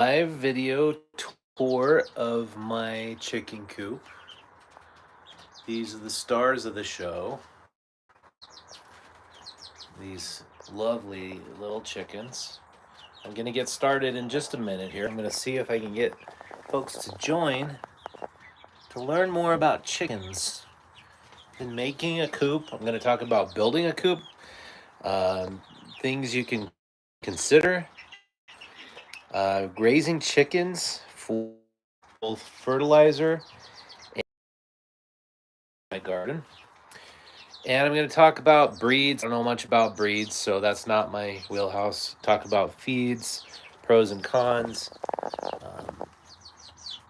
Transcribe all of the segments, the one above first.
Live video tour of my chicken coop. These are the stars of the show. These lovely little chickens. I'm going to get started in just a minute here. I'm going to see if I can get folks to join to learn more about chickens. In making a coop, I'm going to talk about building a coop, things you can consider, grazing chickens for both fertilizer and my garden. And I'm going to talk about breeds. I don't know much about breeds, so that's not my wheelhouse. Talk about feeds, pros and cons. Um,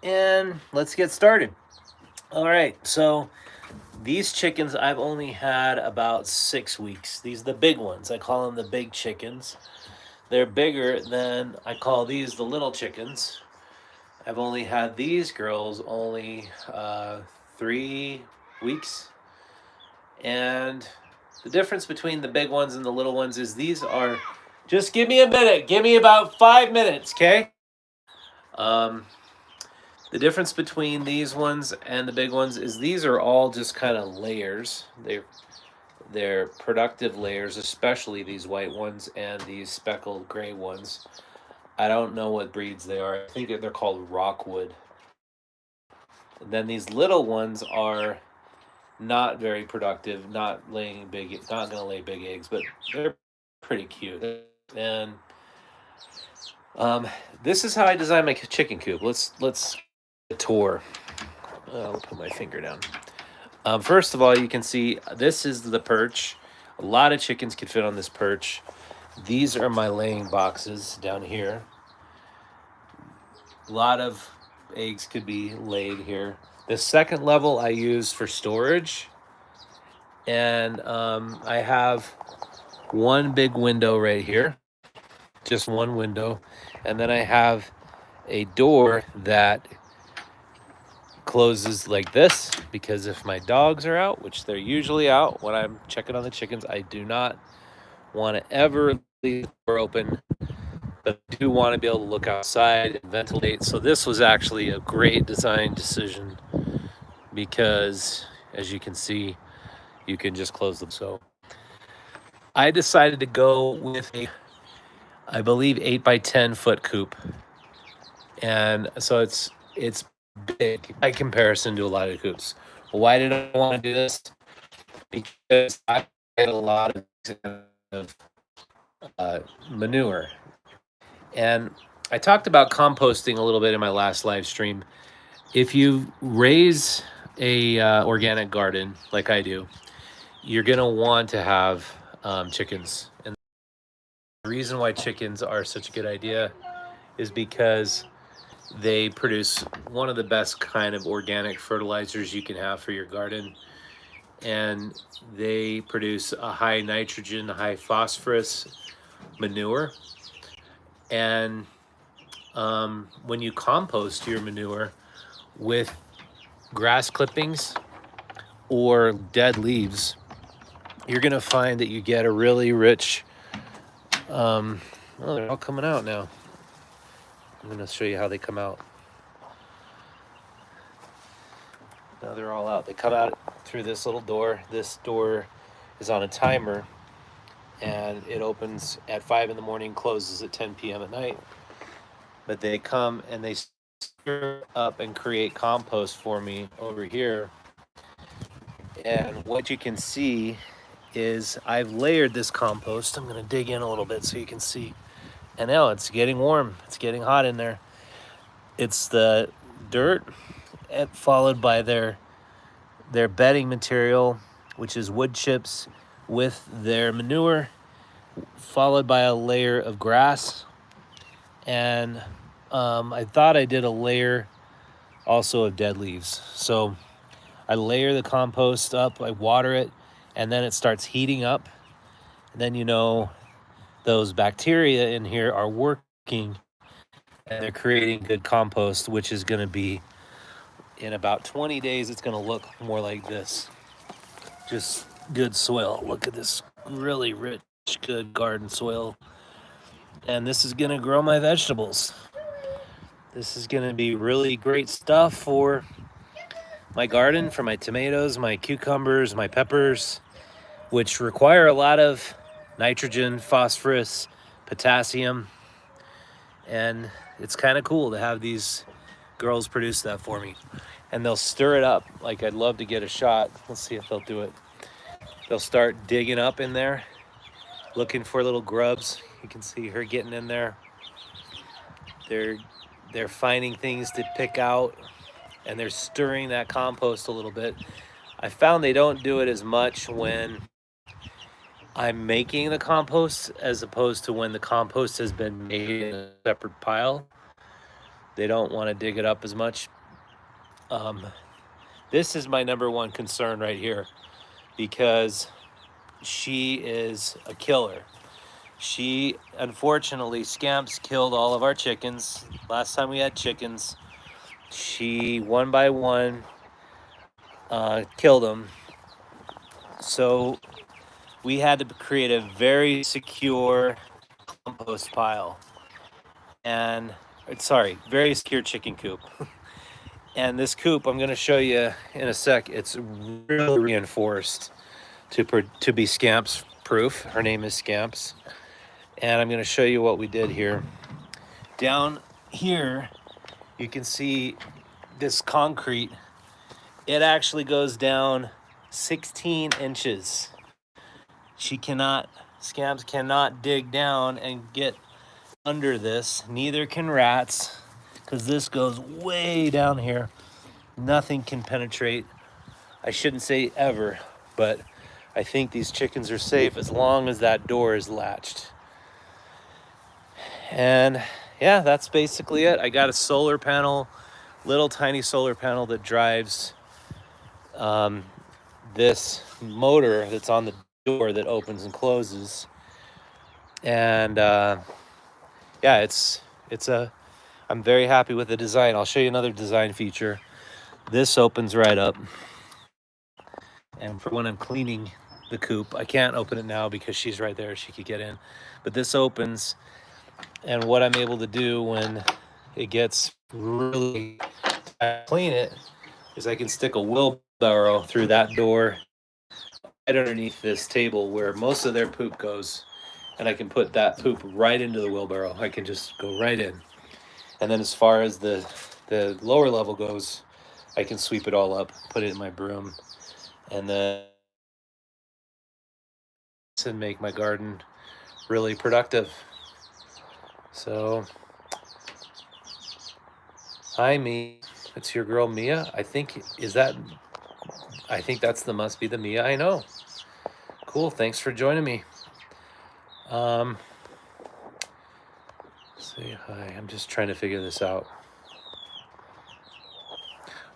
and let's get started. All right, so these chickens I've only had about 6 weeks. These are the big ones. I call them the big chickens. They're bigger than I call these the little chickens. I've only had these girls only 3 weeks. And the difference between the big ones and the little ones is these are, just give me a minute, give me about 5 minutes, okay? Um, the difference between these ones and the big ones is these are all just kind of layers. They're productive layers, especially these white ones and these speckled gray ones. I don't know what breeds they are. I think they're called Rockwood. And then these little ones are not very productive, not gonna lay big eggs, but they're pretty cute. And this is how I design my chicken coop. Let's tour. I'll put my finger down. First of all, you can see this is the perch. A lot of chickens could fit on this perch. These are my laying boxes down here. A lot of eggs could be laid here. The second level I use for storage, and I have one big window right here, just one window, and then I have a door that closes like this because if my dogs are out, which they're usually out when I'm checking on the chickens, I do not want to ever leave the door open, but I do want to be able to look outside and ventilate. So this was actually a great design decision because, as you can see, you can just close them. So I decided to go with a, I believe, 8 by 10 foot coop, and so it's big by comparison to a lot of coops. Why did I want to do this? Because I had a lot of manure, and I talked about composting a little bit in my last live stream. If you raise a organic garden like I do, you're gonna want to have chickens. And the reason why chickens are such a good idea is because they produce one of the best kind of organic fertilizers you can have for your garden. And they produce a high nitrogen, high phosphorus manure. And when you compost your manure with grass clippings or dead leaves, you're going to find that you get a really rich, oh, they're all coming out now. I'm going to show you how they come out. Now they're all out. They come out through this little door. This door is on a timer, and it opens at 5 in the morning, closes at 10 p.m. at night. But they come and they stir up and create compost for me over here. And what you can see is I've layered this compost. I'm going to dig in a little bit so you can see. And now it's getting warm. It's getting hot in there. It's the dirt followed by their bedding material, which is wood chips, with their manure, followed by a layer of grass. And I thought I did a layer also of dead leaves. So I layer the compost up, I water it, and then it starts heating up. And then, you know, those bacteria in here are working and they're creating good compost, which is going to be, in about 20 days, it's going to look more like this. Just good soil. Look at this really rich, good garden soil. And this is going to grow my vegetables. This is going to be really great stuff for my garden, for my tomatoes, my cucumbers, my peppers, which require a lot of nitrogen, phosphorus, potassium. And it's kind of cool to have these girls produce that for me. And they'll stir it up. Like, I'd love to get a shot. Let's see if they'll do it. They'll start digging up in there, looking for little grubs. You can see her getting in there. They're finding things to pick out, and they're stirring that compost a little bit. I found they don't do it as much when I'm making the compost as opposed to when the compost has been made in a separate pile. They don't want to dig it up as much. This is my number one concern right here, because she is a killer. She, unfortunately, Scamps killed all of our chickens. Last time we had chickens, she, one by one, killed them. So we had to create a very secure compost pile. And, sorry, very secure chicken coop. And this coop, I'm going to show you in a sec, it's really reinforced to be Scamps proof. Her name is Scamps. And I'm going to show you what we did here. Down here, you can see this concrete. It actually goes down 16 inches. Scamps cannot dig down and get under this. Neither can rats, because this goes way down here. Nothing can penetrate. I shouldn't say ever, but I think these chickens are safe as long as that door is latched. And yeah, that's basically it. I got a solar panel, little tiny solar panel that drives this motor that's on the door that opens and closes. And yeah, I'm very happy with the design. I'll show you another design feature. This opens right up. And for when I'm cleaning the coop, I can't open it now because she's right there. She could get in. But this opens, and what I'm able to do when it gets really clean it is I can stick a wheelbarrow through that door right underneath this table where most of their poop goes, and I can put that poop right into the wheelbarrow. I can just go right in. And then as far as the lower level goes, I can sweep it all up, put it in my broom, and then and make my garden really productive. So, hi, me. It's your girl Mia. I think must be the Mia I know. Cool. Thanks for joining me. Say hi. I'm just trying to figure this out.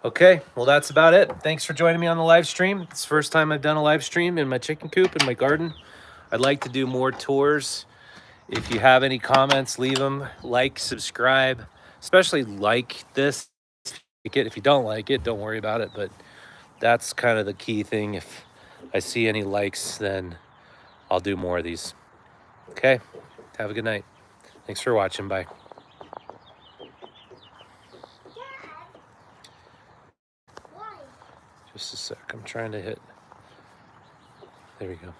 Okay, well, that's about it. Thanks for joining me on the live stream. It's the first time I've done a live stream in my chicken coop in my garden. I'd like to do more tours. If you have any comments, leave them. Like, subscribe, especially like this. If you don't like it, don't worry about it. But that's kind of the key thing. If I see any likes, then I'll do more of these. Okay, have a good night. Thanks for watching. Bye. Just a sec. I'm trying to hit. There we go.